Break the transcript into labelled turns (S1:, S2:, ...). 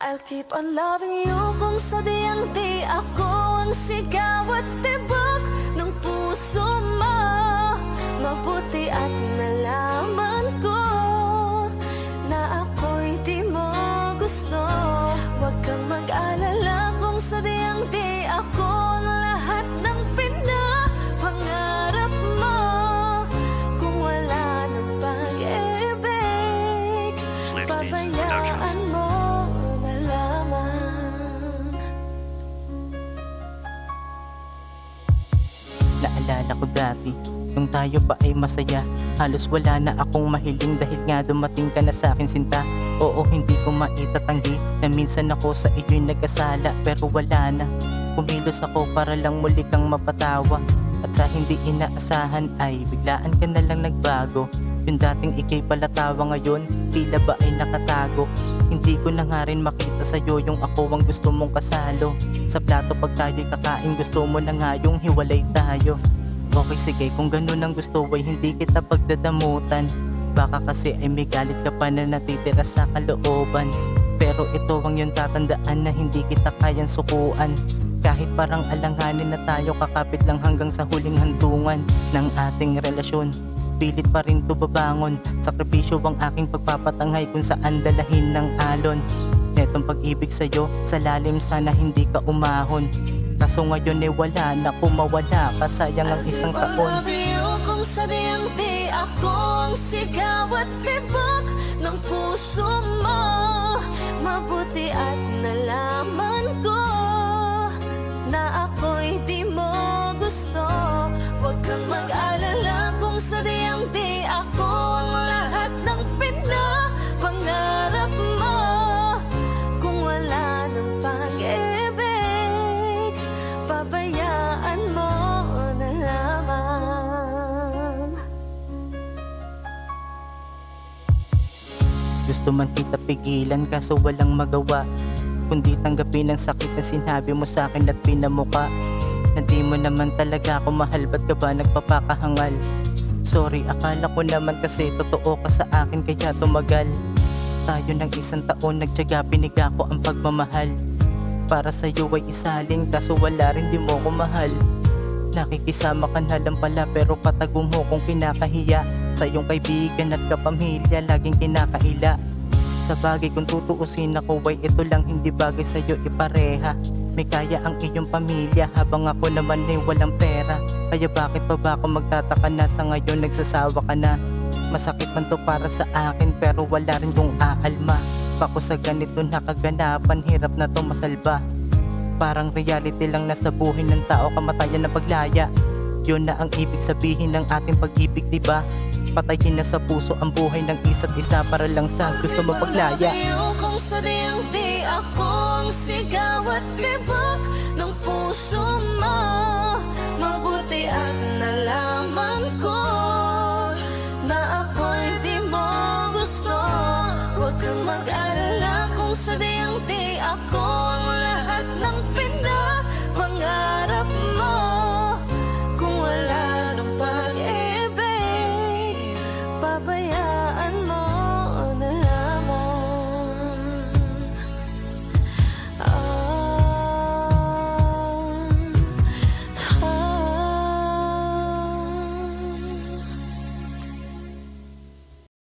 S1: I'll keep on loving you kung sadyang di ako ang sigaw at tibok ng puso mo. Mabuti at nalaman ko na ako'y di mo gusto. Huwag kang mag-alala kung sadyang di ako ang lahat ng pinapangarap mo. Kung wala ng pag-ibig, pabayaan mo na lamang.
S2: Naalala ko dati, nung tayo pa ay masaya, halos wala na akong mahiling dahil nga dumating ka na sa akin sinta. Oo, hindi ko maitatanggi na minsan ako sa iyo'y nagkasala, pero wala na. Kumilos ako para lang muli kang mapatawa, at sa hindi inaasahan ay biglaan ka na lang nagbago. Yung dating ikay palatawa ngayon, tila ba ay nakatago. Hindi ko na nga rin makita sa'yo yung ako ang gusto mong kasalo. Sa plato pag tayo'y kakain, gusto mo na nga yung hiwalay tayo. Okay sige, kung ganun ang gusto ay hindi kita pagdadamutan. Baka kasi ay may galit ka pa na natitira sa kalooban. Pero ito ang yung tatandaan na hindi kita kayang sukuan. Kahit parang alanganin na tayo, kakapit lang hanggang sa huling handungan ng ating relasyon. Pilit pa rin to babangon, sakripisyo ang aking pagpapatanghay kung saan dalahin ng alon. Netong pag-ibig sa'yo, sa lalim sana hindi ka umahon. Kaso ngayon ay wala na, kumawala ka, sayang ang isang taon.
S1: I'll love you kung sadyang di ako ang sigaw at tibok ng puso mo. Mabuti at nalaman ko na ako'y di mo gusto. Huwag kang mag-alala kung sadyang di ako ang lahat ng pinapangarap mo. Kung wala ng pag-ibig, pabayaan mo na lamang.
S2: Gusto man kita pigilan kaso walang magawa, kundi tanggapin ang sakit na sinabi mo sa akin at pinamuka. Na di mo naman talaga ako mahal, ba't ka ba nagpapakahangal? Sorry, akala ko naman kasi totoo ka sa akin kaya tumagal. Tayo ng isang taon, nagtiyaga, piniga ko ang pagmamahal. Para sa'yo ay isalin kaso wala rin, di mo ko mahal. Nakikisama ka na lang pala pero patago mo kung kinakahiya. Sa iyong kaibigan at kapamilya laging kinakaila. Sa bagay kung tutuusin ako ay ito lang hindi bagay sa'yo ipareha. May kaya ang iyong pamilya habang ako naman ay walang pera. Kaya bakit pa ba ako magtataka na sa ngayon nagsasawa ka na? Masakit man to para sa akin pero wala rin kong aalma. Pako sa ganito nakaganapan, hirap na to masalba. Parang reality lang na sa buhay ng tao, kamatayan na paglaya. Yun na ang ibig sabihin ng ating pag-ibig, diba? Patayin na sa puso ang buhay ng isa't isa para lang sa gusto mapaglaya.
S1: Kung sadyang di ako ang sigaw at tibok ng puso mo. Mabuti at nalaman ko na ako'y di mo gusto. Huwag kang mag-alala kung sadyang